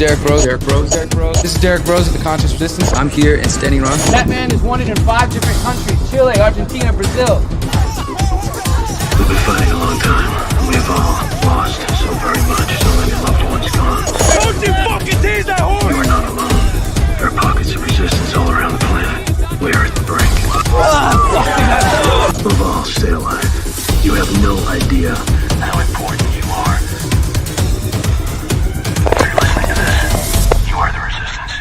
Derrick Broze. This is Derrick Broze of the Conscious Resistance. I'm here in Standing Rock. That man is wanted in 5 different countries: Chile, Argentina, Brazil. We've been fighting a long time. We've all lost so very much. So many loved ones gone. Don't you fucking tease that horse! You are not alone. There are pockets of resistance all around the planet. We are at the brink. Above all, stay alive. You have no idea how important you are. If you're listening to this, you are the resistance.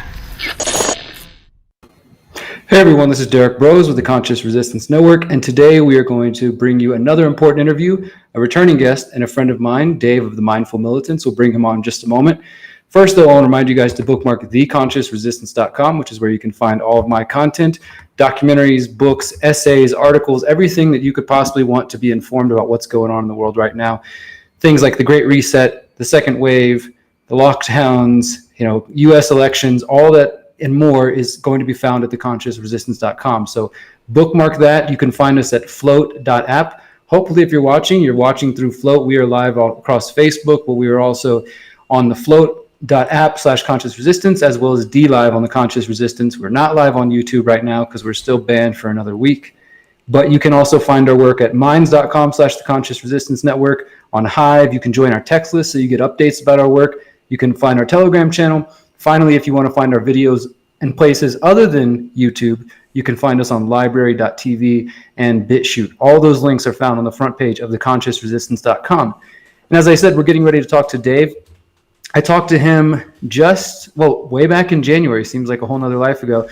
Hey everyone, this is Derrick Broze with the Conscious Resistance Network, and today we are going to bring you another important interview. A returning guest and a friend of mine, Dave of the Mindful Militants. We'll bring him on in just a moment. First, though, I want to remind you guys to bookmark theconsciousresistance.com, which is where you can find all of my content, documentaries, books, essays, articles, everything that you could possibly want to be informed about what's going on in the world right now. Things like the Great Reset, the second wave, the lockdowns, U.S. elections, all that and more is going to be found at theconsciousresistance.com. So bookmark that. You can find us at float.app. Hopefully, if you're watching through Float. We are live all across Facebook, but we are also on the float.app/conscious resistance, as well as DLive on the Conscious Resistance. We're not live on YouTube right now because we're still banned for another week. But you can also find our work at minds.com/the Conscious Resistance Network. On Hive, you can join our text list so you get updates about our work. You can find our Telegram channel. Finally, if you want to find our videos in places other than YouTube, you can find us on library.tv and BitChute. All those links are found on the front page of theconsciousresistance.com. And as I said, we're getting ready to talk to Dave. I talked to him way back in January, seems like a whole nother life ago,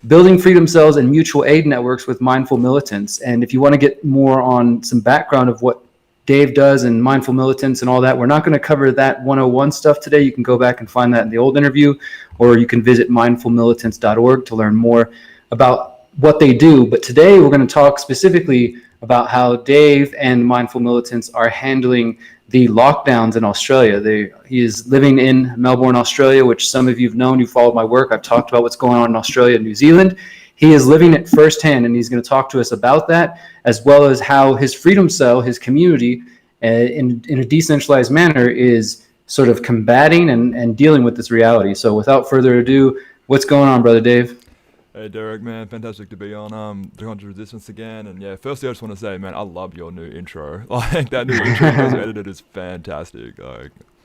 building freedom cells and mutual aid networks with Mindful Militants. And if you want to get more on some background of what Dave does and Mindful Militants and all that, we're not going to cover that 101 stuff today. You can go back and find that in the old interview, or you can visit mindfulmilitants.org to learn more about what they do. But today we're going to talk specifically about how Dave and Mindful Militants are handling the lockdowns in Australia. He is living in Melbourne, Australia, which some of you have known. You followed my work. I've talked about what's going on in Australia and New Zealand. He is living it firsthand, and he's going to talk to us about that, as well as how his freedom cell, his community, in a decentralized manner, is sort of combating and dealing with this reality. So without further ado, what's going on, Brother Dave? Hey Derek, man, fantastic to be on the Conscious Resistance again. And yeah, firstly I just want to say, man, I love your new intro. Like that new intro you edited is fantastic.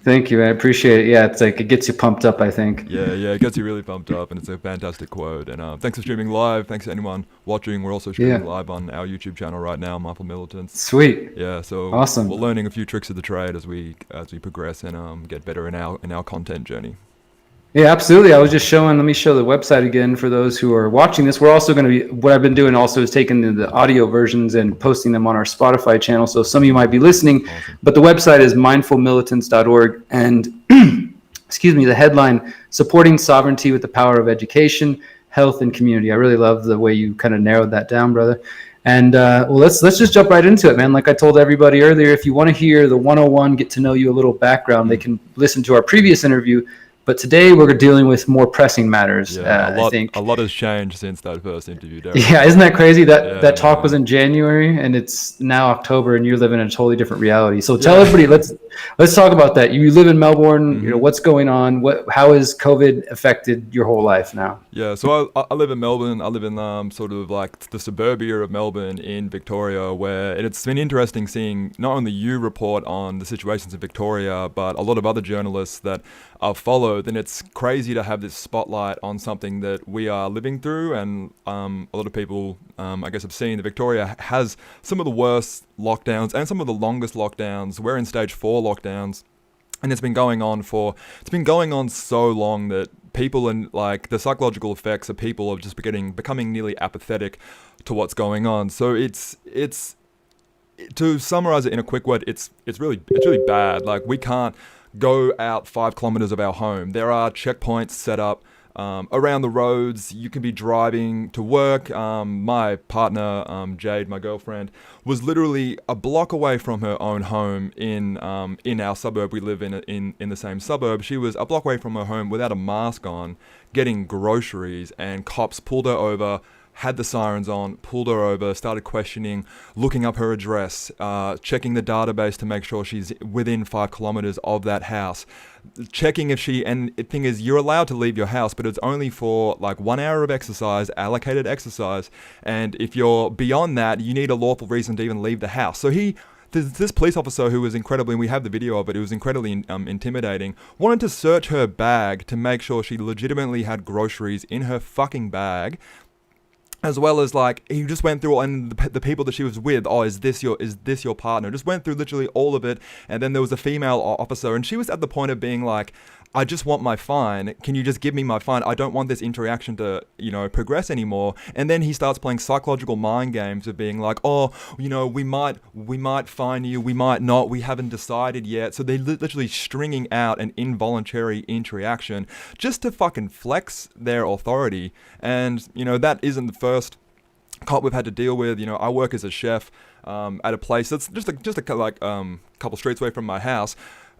Thank you, I appreciate it. Yeah, it's like it gets you pumped up, I think. Yeah, it gets you really pumped up, and it's a fantastic quote. And thanks for streaming live. Thanks to anyone watching. We're also streaming live on our YouTube channel right now, Mindful Militants. Sweet. Yeah, so awesome. We're learning a few tricks of the trade as we progress and get better in our content journey. Yeah, absolutely. I was just let me show the website again for those who are watching this. We're also going to what I've been doing also is taking the audio versions and posting them on our Spotify channel. So some of you might be listening, but the website is mindfulmilitants.org. And excuse me, the headline, Supporting Sovereignty with the Power of Education, Health, and Community. I really love the way you kind of narrowed that down, brother. And let's just jump right into it, man. Like I told everybody earlier, if you want to hear the 101, get to know you a little background, they can listen to our previous interview. But today we're dealing with more pressing matters. I think a lot has changed since that first interview, Derek. Yeah, isn't that crazy? That talk was in January, and it's now October, and you're living in a totally different reality. So tell everybody, let's talk about that. You live in Melbourne. Mm-hmm. What's going on? How has COVID affected your whole life now? Yeah, so I live in Melbourne. I live in sort of like the suburbia of Melbourne in Victoria, where it's been interesting seeing not only you report on the situations in Victoria, but a lot of other journalists that I've followed. And it's crazy to have this spotlight on something that we are living through. And a lot of people, I guess, have seen that Victoria has some of the worst lockdowns and some of the longest lockdowns. We're in stage 4 lockdowns. And it's been going on so long that people and like the psychological effects of people are just becoming nearly apathetic to what's going on. So it's to summarize it in a quick word, it's really bad. Like we can't go out 5 kilometers of our home. There are checkpoints set up around the roads. You can be driving to work. My partner, Jade, my girlfriend, was literally a block away from her own home in our suburb. We live in the same suburb. She was a block away from her home without a mask on, getting groceries, and cops pulled her over, had the sirens on, pulled her over, started questioning, looking up her address, checking the database to make sure she's within 5 kilometers of that house, checking if she, and the thing is, you're allowed to leave your house, but it's only for like 1 hour of exercise, allocated exercise, and if you're beyond that, you need a lawful reason to even leave the house. So this police officer, who was incredibly, and we have the video of it, it was incredibly intimidating, wanted to search her bag to make sure she legitimately had groceries in her fucking bag, as well as like he just went through, and the people that she was with, is this your partner? Just went through literally all of it, and then there was a female officer, and she was at the point of being like, I just want my fine. Can you just give me my fine? I don't want this interaction to, progress anymore. And then he starts playing psychological mind games of being like, we might fine you, we might not, we haven't decided yet. So they're literally stringing out an involuntary interaction just to fucking flex their authority. And, that isn't the first cop we've had to deal with. I work as a chef at a place that's just a couple streets away from my house.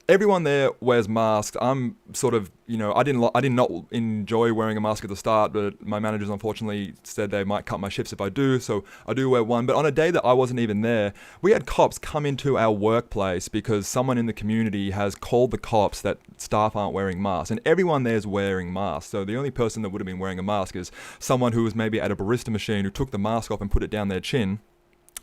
Everyone there wears masks. I'm sort of, I did not enjoy wearing a mask at the start, but my managers unfortunately said they might cut my shifts if I do, so I do wear one. But on a day that I wasn't even there, we had cops come into our workplace because someone in the community has called the cops that staff aren't wearing masks, and everyone there is wearing masks. So the only person that would have been wearing a mask is someone who was maybe at a barista machine who took the mask off and put it down their chin.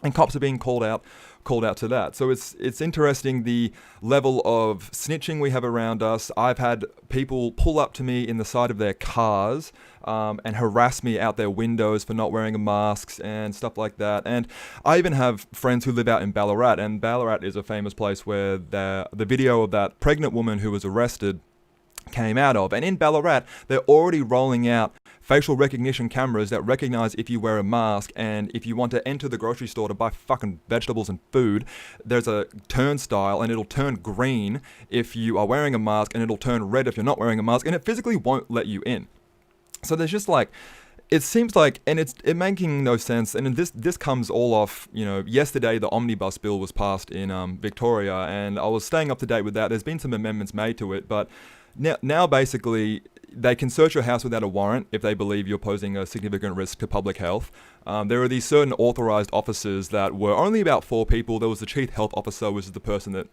And cops are being called out to that. So it's interesting the level of snitching we have around us. I've had people pull up to me in the side of their cars and harass me out their windows for not wearing a mask and stuff like that. And I even have friends who live out in Ballarat, and Ballarat is a famous place where the video of that pregnant woman who was arrested came out of. And in Ballarat, they're already rolling out facial recognition cameras that recognize if you wear a mask, and if you want to enter the grocery store to buy fucking vegetables and food, there's a turnstile and it'll turn green if you are wearing a mask, and it'll turn red if you're not wearing a mask, and it physically won't let you in. So there's just like, it seems like, and it's making no sense. And this comes all off, yesterday the omnibus bill was passed in Victoria, and I was staying up to date with that. There's been some amendments made to it, but now basically they can search your house without a warrant if they believe you're posing a significant risk to public health. There are these certain authorized officers that were only about 4 people. There was the chief health officer, which is the person that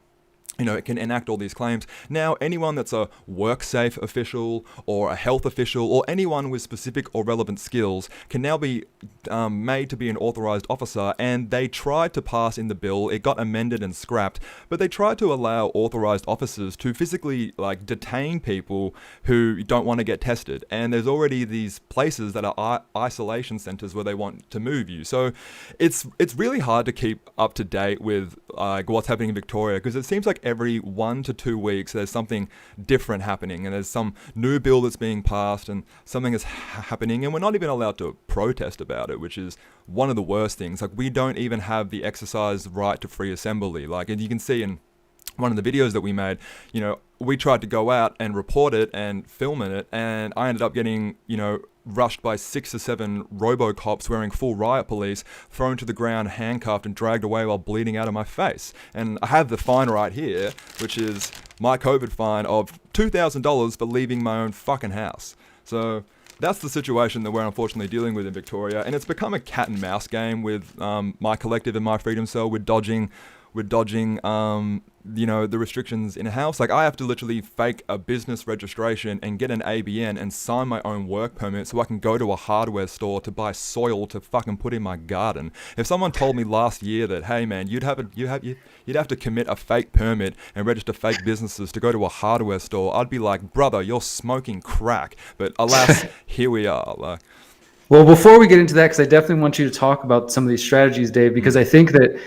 it can enact all these claims. Now, anyone that's a WorkSafe official or a health official or anyone with specific or relevant skills can now be made to be an authorized officer. And they tried to pass in the bill, it got amended and scrapped, but they tried to allow authorized officers to physically detain people who don't want to get tested. And there's already these places that are isolation centers where they want to move you. So it's really hard to keep up to date with what's happening in Victoria, because it seems like every 1 to 2 weeks there's something different happening, and there's some new bill that's being passed and something is happening, and we're not even allowed to protest about it, which is one of the worst things. We don't even have the exercise right to free assembly. And you can see in one of the videos that we made, we tried to go out and report it and film it, and I ended up getting, rushed by 6 or 7 robo-cops wearing full riot police, thrown to the ground, handcuffed, and dragged away while bleeding out of my face. And I have the fine right here, which is my COVID fine of $2,000 for leaving my own fucking house. So that's the situation that we're unfortunately dealing with in Victoria, and it's become a cat and mouse game with my collective and my freedom cell. We're dodging the restrictions in a house. I have to literally fake a business registration and get an ABN and sign my own work permit so I can go to a hardware store to buy soil to fucking put in my garden. If someone told me last year that, hey man, you'd have to commit a fake permit and register fake businesses to go to a hardware store, I'd be like, brother, you're smoking crack. But alas, here we are. Well, before we get into that, because I definitely want you to talk about some of these strategies, Dave, because I think that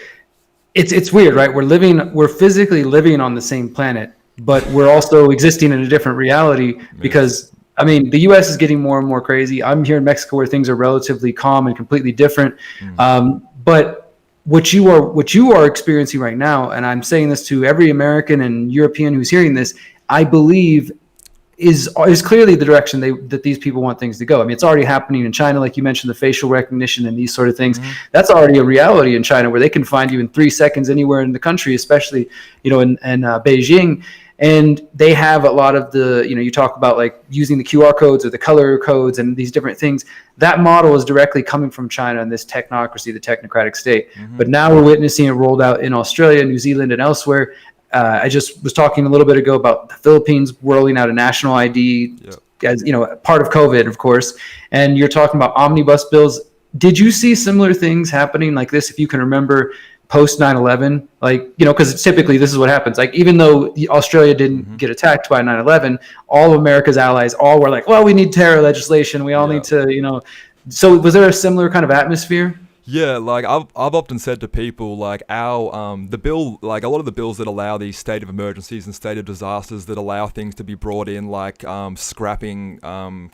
it's weird, right? We're physically living on the same planet, but we're also existing in a different reality because, the U.S. is getting more and more crazy. I'm here in Mexico where things are relatively calm and completely different. But what you are experiencing right now, and I'm saying this to every American and European who's hearing this, I believe is clearly the direction that these people want things to go. It's already happening in China, like you mentioned, the facial recognition and these sort of things. That's already a reality in China, where they can find you in 3 seconds anywhere in the country, especially in Beijing. and they have a lot of the, you talk about like using the QR codes or the color codes and these different things. That model is directly coming from China and this technocracy, the technocratic state. But now we're witnessing it rolled out in Australia, New Zealand, and elsewhere. I just was talking a little bit ago about the Philippines rolling out a national ID as part of COVID, of course. And you're talking about omnibus bills. Did you see similar things happening like this, if you can remember, post 9/11? Like, because typically this is what happens. Like, even though Australia didn't get attacked by 9/11, all of America's allies all were like, well, we need terror legislation. We all need to, So was there a similar kind of atmosphere? Yeah, like I've often said to people, like the bill, like a lot of the bills that allow these state of emergencies and state of disasters that allow things to be brought in, like scrapping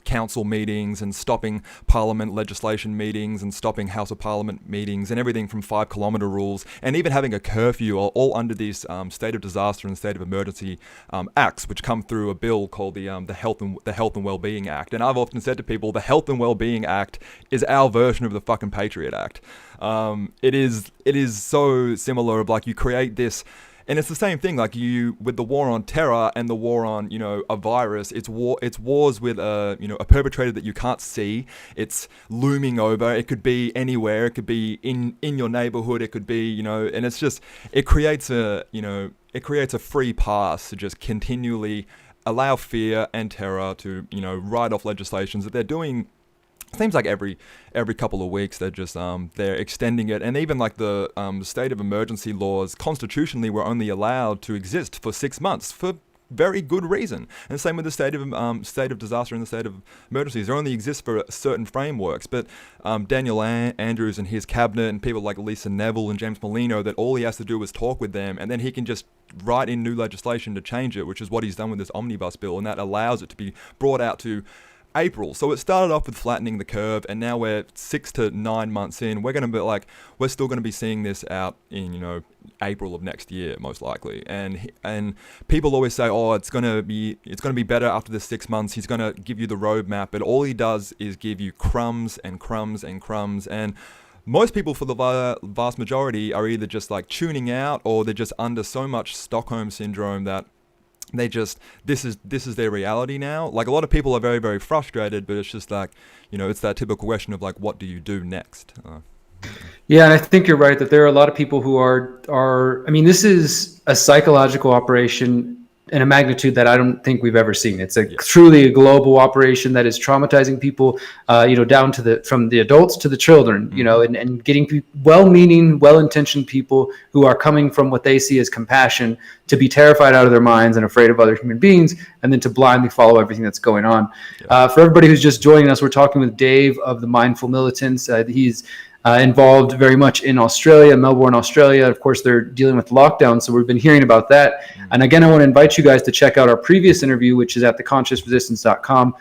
council meetings and stopping parliament legislation meetings and stopping House of Parliament meetings and everything from 5 kilometre rules and even having a curfew are all under these state of disaster and state of emergency acts, which come through a bill called the Health and Wellbeing Act. And I've often said to people, the Health and Wellbeing Act is our version of the fucking Patriot Act. It is so similar of like you create this, and it's the same thing like you with the war on terror and the war on a virus. It's wars with a perpetrator that you can't see. It's looming over. It could be anywhere. It could be in your neighborhood. It could be and it's just it creates a free pass to just continually allow fear and terror to write off legislations that they're doing. Seems like every couple of weeks they're just they're extending it, and even like the state of emergency laws constitutionally were only allowed to exist for 6 months for very good reason. And same with the state of disaster and the state of emergencies. They only exist for certain frameworks. But Daniel Andrews and his cabinet and people like Lisa Neville and James Molino, that all he has to do is talk with them, and then he can just write in new legislation to change it, which is what he's done with this omnibus bill, and that allows it to be brought out to April. So it started off with flattening the curve, and now we're 6 to 9 months in. We're still going to be seeing this out in April of next year, most likely. And people always say, oh, it's going to be better after the 6 months. He's going to give you the roadmap, but all he does is give you crumbs and crumbs and crumbs. And most people, for the vast majority, are either just like tuning out, or they're just under so much Stockholm syndrome that they just this is their reality now. Like, a lot of people are very, very frustrated, but it's just like it's that typical question of like, what do you do next? Yeah, and I think you're right that there are a lot of people who are. I mean, this is a psychological operation in a magnitude that I don't think we've ever seen. It's truly a global operation that is traumatizing people, down to from the adults to the children, and getting well-meaning, well-intentioned people who are coming from what they see as compassion to be terrified out of their minds and afraid of other human beings, and then to blindly follow everything that's going on. For everybody who's just joining us, we're talking with Dave of the Mindful Militants. He's involved very much in Australia, Melbourne, Australia. Of course, they're dealing with lockdown, so we've been hearing about that. And again, I want to invite you guys to check out our previous interview, which is at theconsciousresistance.com,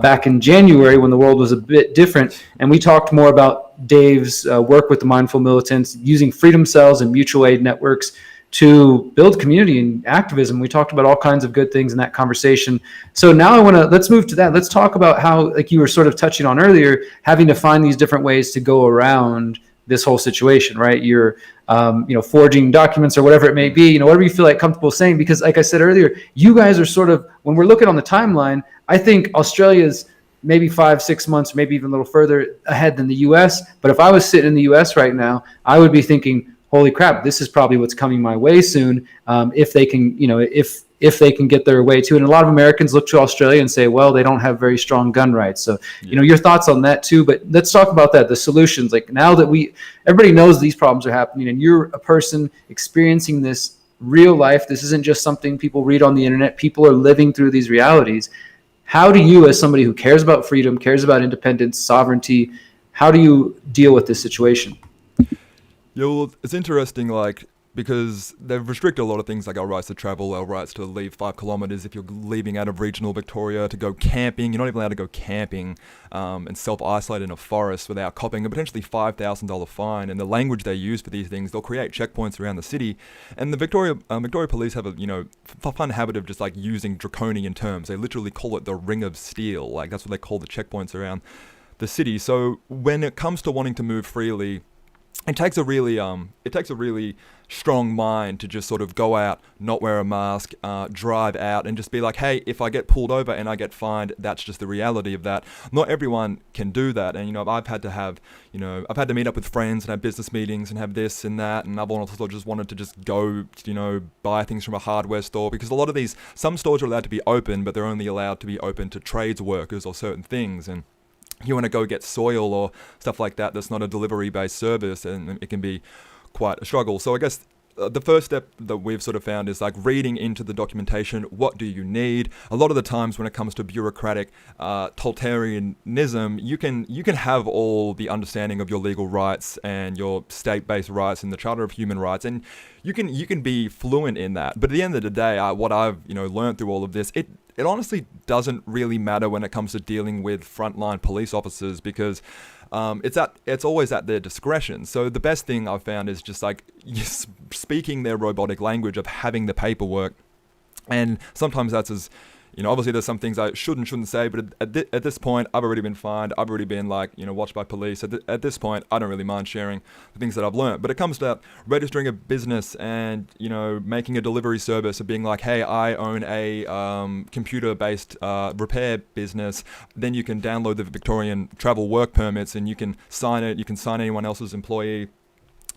back in January when the world was a bit different. And we talked more about Dave's work with the Mindful Militants, using freedom cells and mutual aid networks to build community and activism. We talked about all kinds of good things in that conversation. So now let's move to that. Let's talk about how, like you were sort of touching on earlier, having to find these different ways to go around this whole situation, right? You're, forging documents or whatever it may be, whatever you feel like comfortable saying, because like I said earlier, you guys are sort of, when we're looking on the timeline, I think Australia's maybe 5-6 months, maybe even a little further ahead than the US. But if I was sitting in the US right now, I would be thinking, holy crap, this is probably what's coming my way soon. If they can, if they can get their way to it. And a lot of Americans look to Australia and say, well, they don't have very strong gun rights. So, your thoughts on that too. But let's talk about that, the solutions. Like, now that everybody knows these problems are happening, and you're a person experiencing this real life. This isn't just something people read on the internet. People are living through these realities. How do you, as somebody who cares about freedom, cares about independence, sovereignty, how do you deal with this situation? Yeah, well, it's interesting, because they've restricted a lot of things, like our rights to travel, our rights to leave 5 kilometres if you're leaving out of regional Victoria, to go camping. You're not even allowed to go camping and self-isolate in a forest without copping a potentially $5,000 fine. And the language they use for these things, they'll create checkpoints around the city. And the Victoria Police have a fun habit of just using draconian terms. They literally call it the Ring of Steel. That's what they call the checkpoints around the city. So when it comes to wanting to move freely, it takes a really strong mind to just sort of go out, not wear a mask, drive out, and just be like, hey, if I get pulled over and I get fined, that's just the reality of that. Not everyone can do that, and I've had to meet up with friends and have business meetings and have this and that, and I've also just wanted to just go, buy things from a hardware store, because a lot of some stores are allowed to be open, but they're only allowed to be open to trades workers or certain things, and you want to go get soil or stuff like that that's not a delivery-based service, and it can be quite a struggle. So I guess the first step that we've sort of found is like reading into the documentation. What do you need? A lot of the times when it comes to bureaucratic totalitarianism, you can have all the understanding of your legal rights and your state-based rights and the Charter of Human Rights, and you can be fluent in that. But at the end of the day, what I've learned through all of this, it honestly doesn't really matter when it comes to dealing with frontline police officers, because it's always at their discretion. So the best thing I've found is just like speaking their robotic language of having the paperwork, and sometimes that's as obviously there's some things I shouldn't say, but at this point, I've already been fined. I've already been watched by police. At this point, I don't really mind sharing the things that I've learned. But it comes to registering a business and, making a delivery service of being like, hey, I own a computer-based repair business. Then you can download the Victorian travel work permits and you can sign it. You can sign anyone else's employee,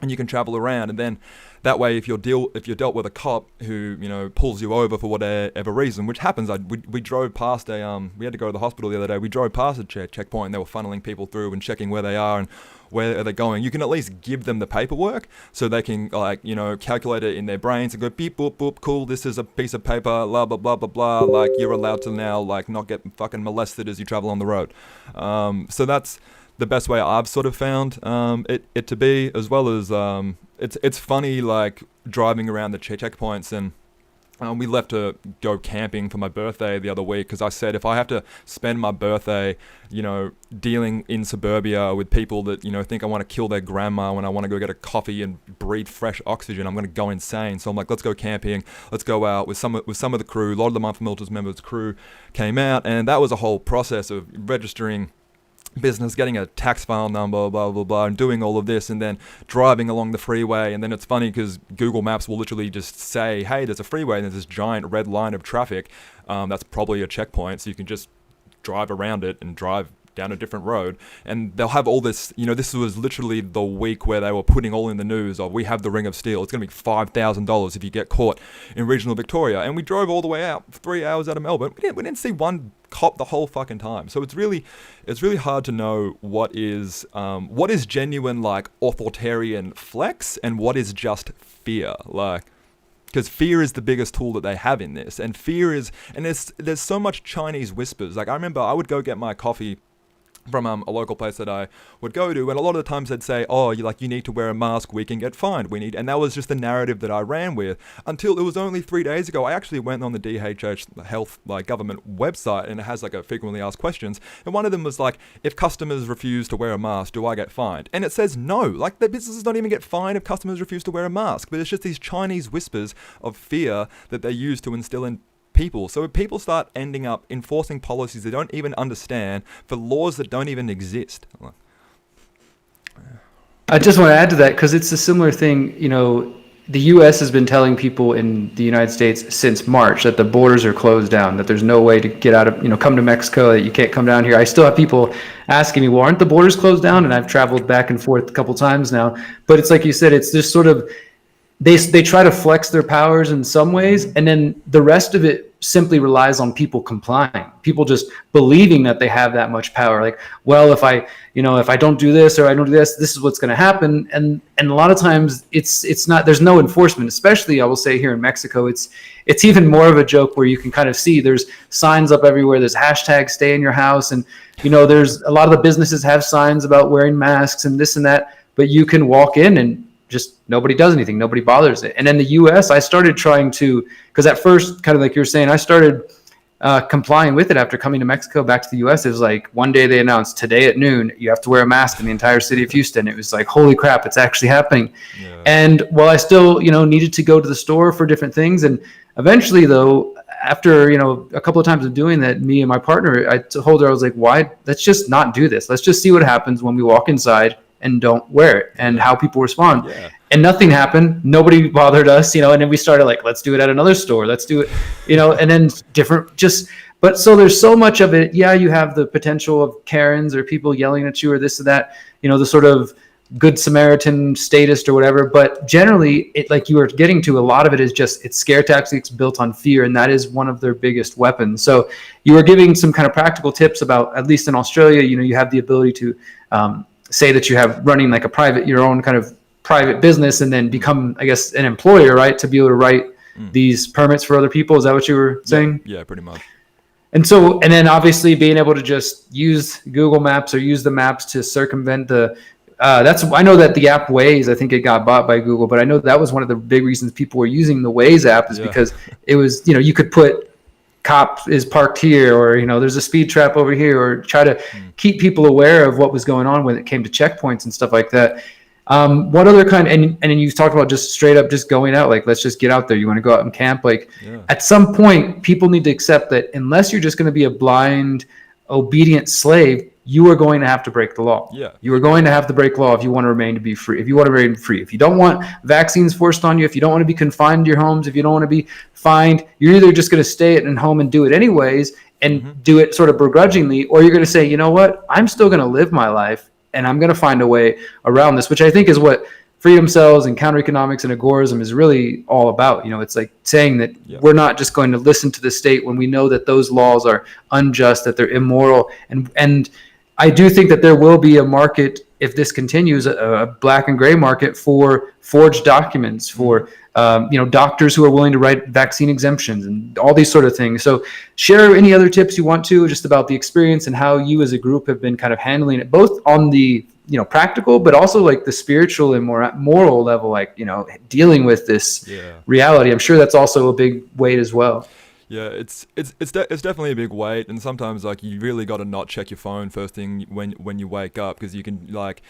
and you can travel around. And then that way, if you're dealt with a cop who pulls you over for whatever reason, which happens, we drove past we had to go to the hospital the other day. We drove past a checkpoint, and they were funneling people through and checking where they are and where are they going. You can at least give them the paperwork so they can calculate it in their brains and go beep boop boop, cool, this is a piece of paper, blah blah blah blah blah. Like, you're allowed to now not get fucking molested as you travel on the road. So that's the best way I've sort of found it to be, as well as it's funny driving around the checkpoints, and we left to go camping for my birthday the other week, because I said if I have to spend my birthday dealing in suburbia with people that think I want to kill their grandma when I want to go get a coffee and breathe fresh oxygen, I'm going to go insane. So I'm like, let's go camping, let's go out with some of the crew. A lot of the Mindful Militants members crew came out, and that was a whole process of registering business, getting a tax file number, blah blah blah, and doing all of this, and then driving along the freeway. And then it's funny because Google Maps will literally just say, hey, there's a freeway and there's this giant red line of traffic, that's probably a checkpoint, so you can just drive around it and drive down a different road. And they'll have all this, this was literally the week where they were putting all in the news of, we have the Ring of Steel, it's going to be $5,000 if you get caught in regional Victoria. And we drove all the way out, 3 hours out of Melbourne. We didn't see one cop the whole fucking time. So it's really hard to know what is genuine authoritarian flex and what is just fear. Because fear is the biggest tool that they have in this, and there's so much Chinese whispers. I remember I would go get my coffee from a local place that I would go to, and a lot of the times they'd say, oh, you need to wear a mask, we can get fined, and that was just the narrative that I ran with, until it was only 3 days ago. I actually went on the DHH health government website, and it has a frequently asked questions, and one of them was if customers refuse to wear a mask, do I get fined? And it says no, the businesses don't even get fined if customers refuse to wear a mask, but it's just these Chinese whispers of fear that they use to instill in people. So if people start ending up enforcing policies they don't even understand for laws that don't even exist. I just want to add to that, because it's a similar thing. The U.S. has been telling people in the United States since March that the borders are closed down, that there's no way to get out of, come to Mexico, that you can't come down here. I still have people asking me, well, aren't the borders closed down? And I've traveled back and forth a couple times now. But it's like you said, it's just sort of, they try to flex their powers in some ways, and then the rest of it simply relies on people complying, people just believing that they have that much power. Well, if I don't do this, or I don't do this is what's going to happen. And a lot of times it's not, there's no enforcement, especially I will say here in Mexico. It's even more of a joke, where you can kind of see there's signs up everywhere. There's hashtag stay in your house. And, there's a lot of the businesses have signs about wearing masks and this and that, but you can walk in and just nobody does anything, nobody bothers it. And in the US, I started trying to, because at first, kind of like you were saying, I started complying with it after coming to Mexico, back to the US. It was one day they announced, today at noon, you have to wear a mask in the entire city of Houston. It was holy crap, it's actually happening. Yeah. And while I still, needed to go to the store for different things, and eventually though, after, a couple of times of doing that, me and my partner, I told her, I was like, why, let's just not do this. Let's just see what happens when we walk inside and don't wear it, and how people respond. Yeah. And nothing happened. Nobody bothered us, you know, and then we started like, let's do it at another store. Let's do it, you know, and then but so there's so much of it. Yeah, you have the potential of Karens or people yelling at you or this or that, you know, the sort of good Samaritan statist or whatever. But generally, it, like you were getting to, a lot of it is just, it's scare tactics built on fear. And that is one of their biggest weapons. So you were giving some kind of practical tips about, at least in Australia, you know, you have the ability to say that you have running like your own kind of private business, and then become, I guess, an employer, right? To be able to write these permits for other people. Is that what you were saying? Yeah, pretty much. And so, and then obviously being able to just use Google Maps or use the maps to circumvent I know that the app Waze, I think it got bought by Google, but I know that was one of the big reasons people were using the Waze app is because it was, you know, you could put cop is parked here, or, you know, there's a speed trap over here, or try to keep people aware of what was going on when it came to checkpoints and stuff like that. What other kind, and then you talked about just straight up just going out, like, let's just get out there. You want to go out and camp? Like at some point, people need to accept that unless you're just going to be a blind, obedient slave, you are going to have to break the law. Yeah. You are going to have to break law if you want to remain free. If you want to remain free, if you don't want vaccines forced on you, if you don't want to be confined to your homes, if you don't want to be fined, you're either just going to stay at home and do it anyways and do it sort of begrudgingly, or you're going to say, you know what, I'm still going to live my life and I'm going to find a way around this, which I think is what freedom cells and counter economics and agorism is really all about. You know, it's like saying that we're not just going to listen to the state when we know that those laws are unjust, that they're immoral. And I do think that there will be a market, if this continues, a black and gray market for forged documents, for you know, doctors who are willing to write vaccine exemptions and all these sort of things. So share any other tips you want to, just about the experience and how you as a group have been kind of handling it, both on the, you know, practical, but also like the spiritual and more moral level, like, you know, dealing with this reality. I'm sure that's also a big weight as well. Yeah, it's definitely a big weight, and sometimes like you really got to not check your phone first thing when you wake up, because you can, like,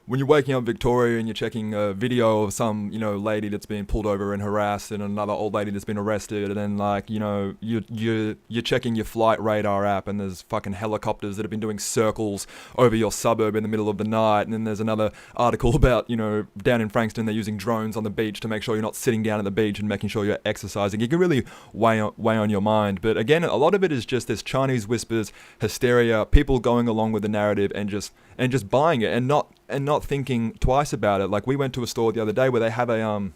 when you're waking up in Victoria and you're checking a video of some, you know, lady that's been pulled over and harassed, and another old lady that's been arrested, and then, like, you know, you're checking your flight radar app, and there's fucking helicopters that have been doing circles over your suburb in the middle of the night, and then there's another article about, you know, down in Frankston they're using drones on the beach to make sure you're not sitting down at the beach and making sure you're exercising. It can really weigh on your mind. But again, a lot of it is just this Chinese whispers, hysteria, people going along with the narrative and just buying it and not thinking twice about it. Like, we went to a store the other day where they have a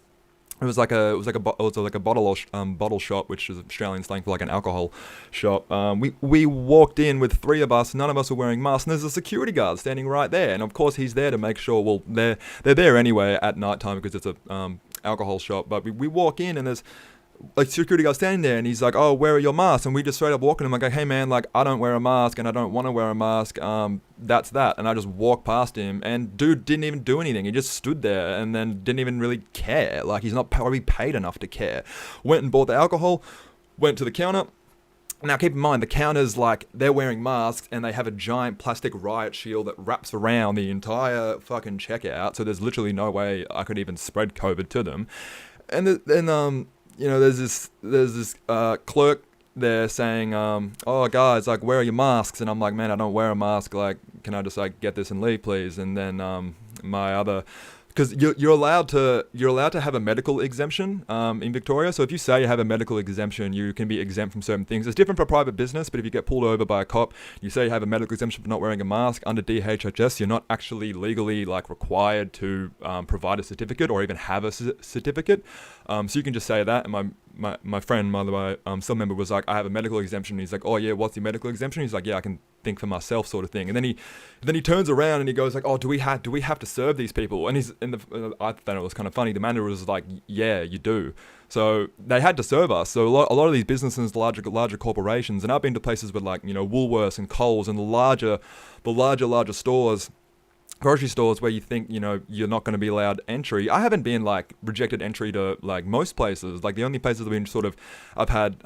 it was like a bottle shop, which is Australian slang for like an alcohol shop. We walked in with three of us, none of us were wearing masks, and there's a security guard standing right there, and of course he's there to make sure. Well, they're there anyway at night time because it's a alcohol shop. But we walk in and there's like security guard standing there, and he's like, "Oh, where are your masks?" And we just straight up walk in. I'm like, "Hey man, like, I don't wear a mask and I don't want to wear a mask. That's that." And I just walked past him, and dude didn't even do anything. He just stood there and then didn't even really care. Like, he's not probably paid enough to care. Went and bought the alcohol, went to the counter. Now, keep in mind, the counters, like, they're wearing masks and they have a giant plastic riot shield that wraps around the entire fucking checkout. So there's literally no way I could even spread COVID to them. And then you know, there's this clerk there saying, "Oh guys, like, where are your masks?" And I'm like, "Man, I don't wear a mask. Like, can I just like get this and leave, please?" And then because you're allowed to have a medical exemption in Victoria. So if you say you have a medical exemption, you can be exempt from certain things. It's different for private business, but if you get pulled over by a cop, you say you have a medical exemption for not wearing a mask, under DHHS, you're not actually legally like required to provide a certificate or even have a certificate. So you can just say that. And my friend, by the way, still member, was like, "I have a medical exemption." And he's like, "Oh yeah, what's your medical exemption?" He's like, "Yeah, I can think for myself," sort of thing. And then he turns around and he goes like, "Oh, do we have to serve these people?" And I thought it was kind of funny. The manager was like, "Yeah, you do." So they had to serve us. So a lot of these businesses, larger corporations, and I've been to places with, like, you know, Woolworths and Coles and the larger stores, grocery stores, where you think, you know, you're not going to be allowed entry. I haven't been like rejected entry to like most places. Like, the only places I've had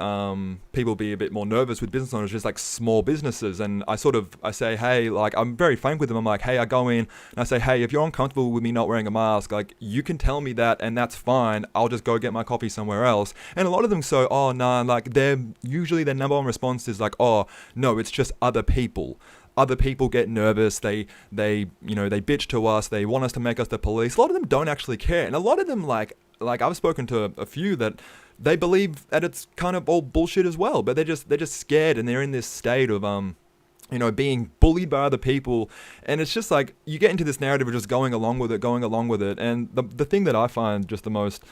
people be a bit more nervous with business owners, just like small businesses. And I say, hey, like, I'm very frank with them. I'm like, hey, I go in and I say, hey, if you're uncomfortable with me not wearing a mask, like, you can tell me that and that's fine. I'll just go get my coffee somewhere else. And a lot of them say, oh, nah, like, usually their number one response is like, oh, no, it's just other people. other people get nervous. They bitch to us. They want us to make us the police. A lot of them don't actually care, and a lot of them like I've spoken to a few that they believe that it's kind of all bullshit as well, but they're just scared, and they're in this state of being bullied by other people. And it's just like you get into this narrative of just going along with it. And the thing that I find just the most,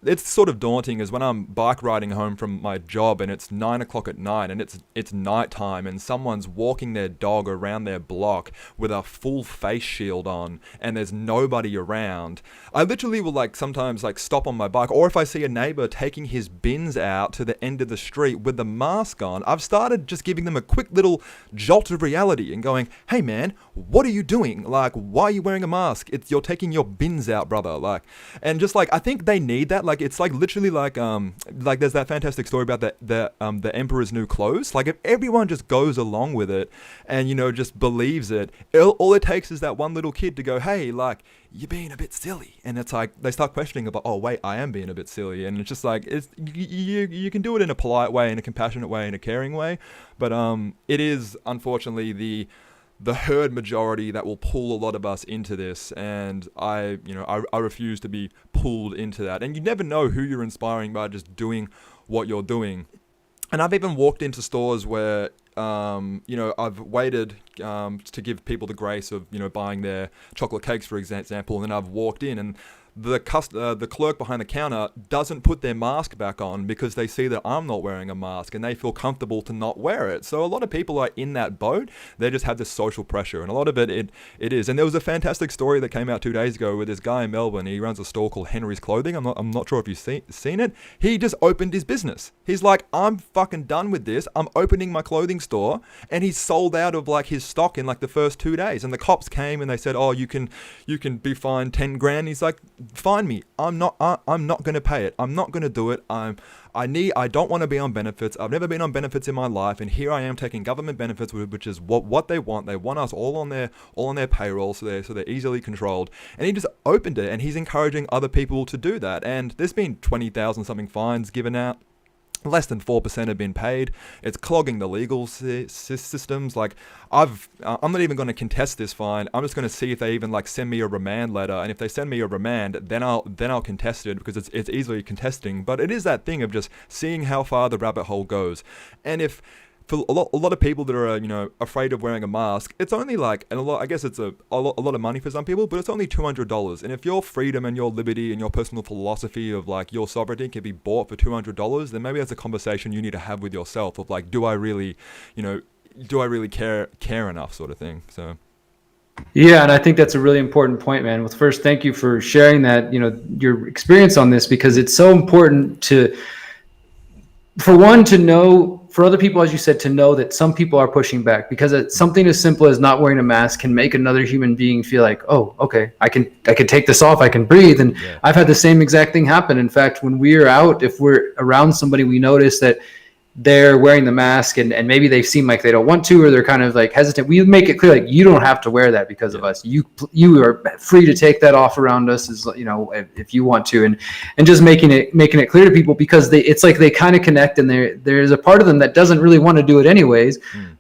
it's sort of daunting is when I'm bike riding home from my job and it's 9 o'clock at night and it's nighttime and someone's walking their dog around their block with a full face shield on and there's nobody around. I literally will sometimes stop on my bike, or if I see a neighbor taking his bins out to the end of the street with the mask on, I've started just giving them a quick little jolt of reality and going, hey man, what are you doing? Why are you wearing a mask? You're taking your bins out, brother. And just I think they need that. It's literally there's that fantastic story about the emperor's new clothes. If everyone just goes along with it and just believes it, all it takes is that one little kid to go, hey, you're being a bit silly, and it's they start questioning about, oh wait, I am being a bit silly. And it's just you can do it in a polite way, in a compassionate way, in a caring way, but it is unfortunately the herd majority that will pull a lot of us into this, and I refuse to be pulled into that. And you never know who you're inspiring by just doing what you're doing. And I've even walked into stores where I've waited to give people the grace of buying their chocolate cakes, for example, and then I've walked in and the clerk behind the counter doesn't put their mask back on because they see that I'm not wearing a mask and they feel comfortable to not wear it. So a lot of people are in that boat. They just have this social pressure, and a lot of it is. And there was a fantastic story that came out 2 days ago with this guy in Melbourne. He runs a store called Henry's Clothing. I'm not sure if you've seen it. He just opened his business. He's like, I'm fucking done with this. I'm opening my clothing store, and he's sold out of his stock in the first 2 days. And the cops came and they said, oh, you can be fined 10 grand. He's like, fine me. I'm not going to pay it. I'm not going to do it. I don't want to be on benefits. I've never been on benefits in my life, and here I am taking government benefits, which is what they want. They want us all on their payroll, so they're easily controlled. And he just opened it, and he's encouraging other people to do that. And there's been 20,000 something fines given out. Less than 4% have been paid. It's clogging the legal systems. I'm not even going to contest this fine. I'm just going to see if they even send me a remand letter. And if they send me a remand, then I'll contest it, because it's easily contesting. But it is that thing of just seeing how far the rabbit hole goes. And if for a lot of people that are afraid of wearing a mask, it's only I guess it's a lot of money for some people, but it's only $200. And if your freedom and your liberty and your personal philosophy of your sovereignty can be bought for $200, then maybe that's a conversation you need to have with yourself of do I really care enough, sort of thing. So yeah, and I think that's a really important point, man. Well, first, thank you for sharing that your experience on this, because it's so important to know, for other people, as you said, to know that some people are pushing back, because something as simple as not wearing a mask can make another human being feel like, oh, okay, I can take this off, I can breathe. And yeah. I've had the same exact thing happen. In fact, when we're out, if we're around somebody, we notice that they're wearing the mask and maybe they seem like they don't want to, or they're kind of hesitant. We make it clear, you don't have to wear that because of us. You are free to take that off around us, if you want to, and just making it clear to people, because it's they kind of connect, and there's a part of them that doesn't really want to do it anyways.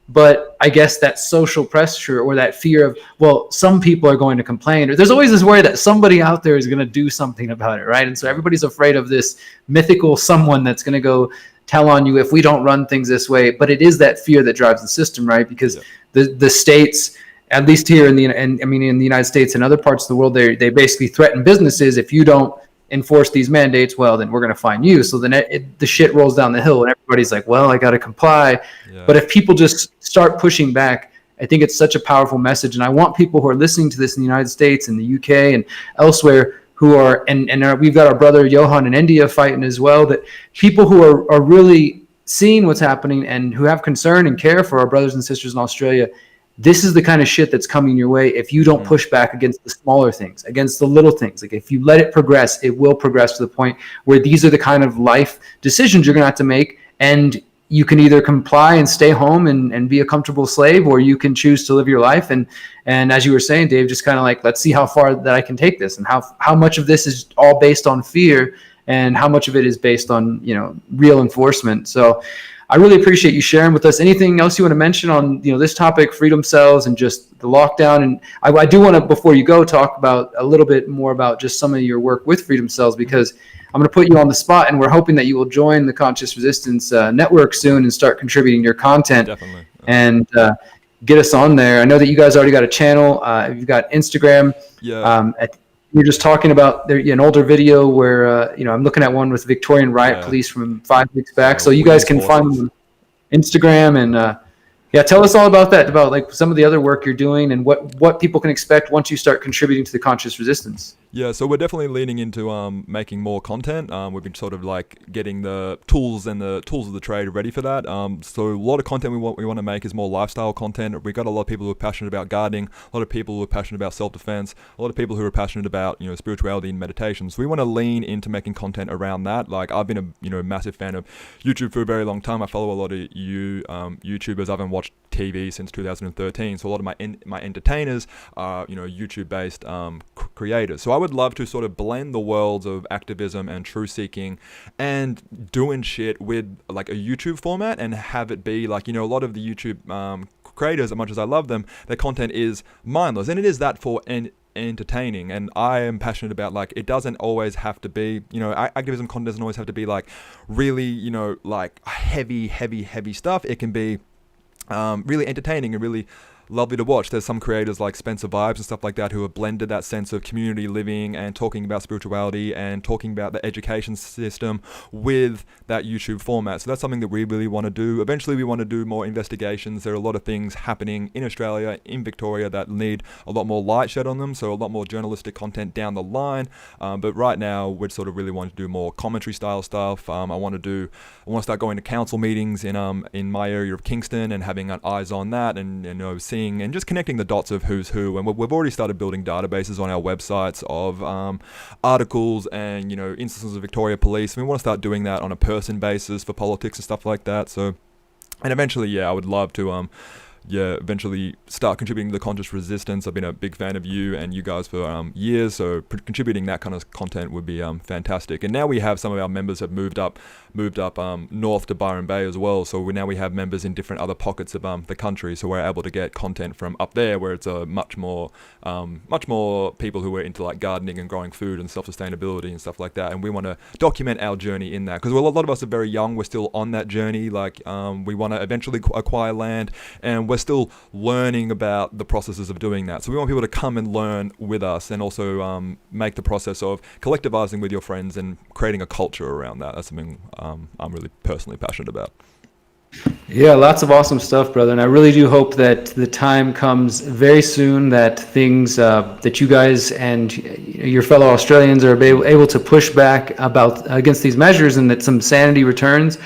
But I guess that social pressure, or that fear of, well, some people are going to complain, or there's always this worry that somebody out there is going to do something about it, right? And so everybody's afraid of this mythical someone that's going to go tell on you if we don't run things this way. But it is that fear that drives the system, right? Because the states, at least here in the United States and other parts of the world, they basically threaten businesses. If you don't enforce these mandates, well, then we're going to fine you. So then the shit rolls down the hill, and everybody's like, well, I got to comply. Yeah. But if people just start pushing back, I think it's such a powerful message. And I want people who are listening to this in the United States and the UK and elsewhere, who are, and we've got our brother Johan in India fighting as well, that people who are really seeing what's happening and who have concern and care for our brothers and sisters in Australia, this is the kind of shit that's coming your way if you don't push back against the smaller things, against the little things. If you let it progress, it will progress to the point where these are the kind of life decisions you're going to have to make, and you can either comply and stay home and be a comfortable slave, or you can choose to live your life. And as you were saying, Dave, just kind of let's see how far that I can take this, and how much of this is all based on fear and how much of it is based on, real enforcement. So I really appreciate you sharing with us. Anything else you want to mention on this topic, freedom cells, and just the lockdown? And I do want to, before you go, talk about a little bit more about just some of your work with freedom cells, because I'm going to put you on the spot, and we're hoping that you will join the Conscious Resistance network soon and start contributing your content. Definitely. And get us on there. I know that you guys already got a channel. You've got Instagram. Yeah. You're just talking about an older video where I'm looking at one with Victorian riot police from 5 weeks back. So you guys can find them on Instagram, and tell us all about that, about like some of the other work you're doing and what people can expect once you start contributing to the Conscious Resistance. Yeah, so we're definitely leaning into making more content. We've been sort of like getting the tools of the trade ready for that. So a lot of content we want to make is more lifestyle content. We've got a lot of people who are passionate about gardening, a lot of people who are passionate about self-defense, a lot of people who are passionate about spirituality and meditation. So we want to lean into making content around that. Like I've been a massive fan of YouTube for a very long time. I follow a lot of YouTubers. I haven't watched TV since 2013. So a lot of my entertainers are YouTube-based creators. So I would love to sort of blend the worlds of activism and truth seeking and doing shit with like a YouTube format and have it be like, a lot of the YouTube creators, as much as I love them, their content is mindless, and it is that for entertaining. And I am passionate about, like, it doesn't always have to be, activism content doesn't always have to be like really, like heavy stuff. It can be really entertaining and really lovely to watch. There's some creators like Spencer Vibes and stuff like that who have blended that sense of community living and talking about spirituality and talking about the education system with that YouTube format. So that's something that we really want to do. Eventually we want to do more investigations. There are a lot of things happening in Australia, in Victoria, that need a lot more light shed on them, so a lot more journalistic content down the line. But right now we're sort of really wanting to do more commentary style stuff. I want to start going to council meetings in my area of Kingston and having eyes on that, and seeing and just connecting the dots of who's who. And we've already started building databases on our websites of articles and instances of Victoria Police. We want to start doing that on a person basis for politics and stuff like that. So, and eventually, I would love to eventually start contributing to the Conscious Resistance. I've been a big fan of you and you guys for years, so contributing that kind of content would be fantastic. And now we have some of our members have moved up north to Byron Bay as well. So now we have members in different other pockets of the country. So we're able to get content from up there, where it's a much more people who are into like gardening and growing food and self-sustainability and stuff like that. And we want to document our journey in that, because a lot of us are very young. We're still on that journey. Like we want to eventually acquire land, and we're still learning about the processes of doing that. So we want people to come and learn with us, and also make the process of collectivizing with your friends and creating a culture around that. That's something I'm really personally passionate about. Yeah, lots of awesome stuff, brother. And I really do hope that the time comes very soon that things that you guys and your fellow Australians are able to push back against these measures, and that some sanity returns.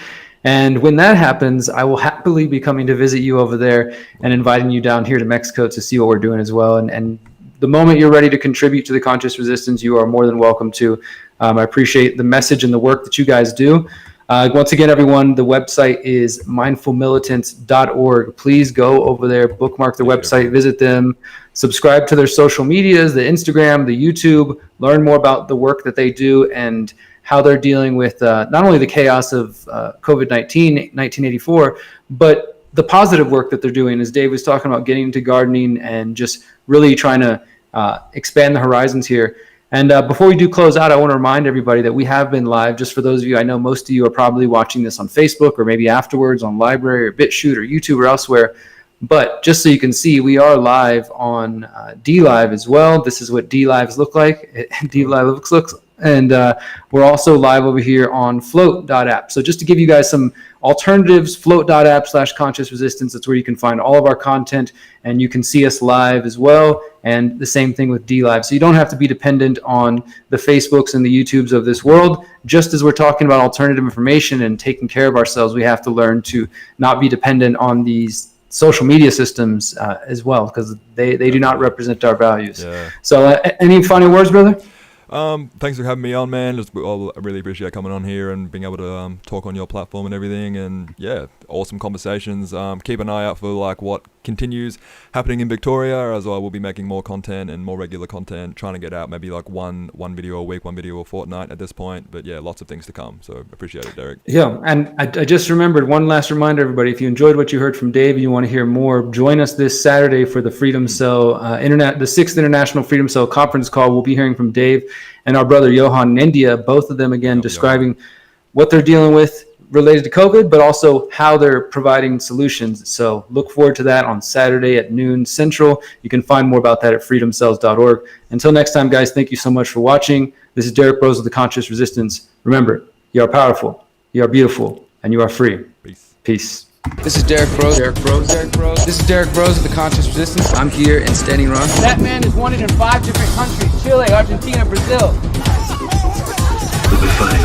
And when that happens, I will happily be coming to visit you over there and inviting you down here to Mexico to see what we're doing as well. And the moment you're ready to contribute to the Conscious Resistance, you are more than welcome to. I appreciate the message and the work that you guys do. Once again, everyone, the website is mindfulmilitants.org. Please go over there, bookmark their website, visit them, subscribe to their social medias, the Instagram, the YouTube, learn more about the work that they do and how they're dealing with not only the chaos of COVID-19, 1984, but the positive work that they're doing, as Dave was talking about, getting into gardening and just really trying to expand the horizons here. And before we do close out, I want to remind everybody that we have been live. Just for those of you, I know most of you are probably watching this on Facebook or maybe afterwards on Library or BitChute or YouTube or elsewhere. But just so you can see, we are live on DLive as well. This is what DLives look like. DLive looks. And we're also live over here on float.app. So just to give you guys some alternatives, float.app/conscious resistance. That's where you can find all of our content, and you can see us live as well. And the same thing with DLive. So you don't have to be dependent on the Facebooks and the YouTubes of this world. Just as we're talking about alternative information and taking care of ourselves, we have to learn to not be dependent on these social media systems as well, because they do not represent our values. Yeah. So any final words, brother? Thanks for having me on, man. I really appreciate coming on here and being able to talk on your platform and everything. And yeah, awesome conversations. Keep an eye out for like what continues happening in Victoria, as I will be making more content and more regular content, trying to get out maybe like one video a week, one video a fortnight at this point. But yeah, lots of things to come. So appreciate it, Derrick. Yeah, and I just remembered one last reminder, everybody. If you enjoyed what you heard from Dave and you want to hear more, join us this Saturday for the Freedom Cell the 6th International Freedom Cell conference call. We'll be hearing from Dave and our brother Johan in India, both of them again describing what they're dealing with related to COVID, but also how they're providing solutions. So look forward to that on Saturday at noon Central. You can find more about that at freedomcells.org. Until next time, guys, thank you so much for watching. This is Derrick Broze of the Conscious Resistance. Remember, you are powerful, you are beautiful, and you are free. Peace. This is Derrick Broze. This is Derrick Broze of the Conscious Resistance. I'm here in Standing Rock. That man is wanted in 5 different countries: Chile, Argentina, Brazil. We'll be fighting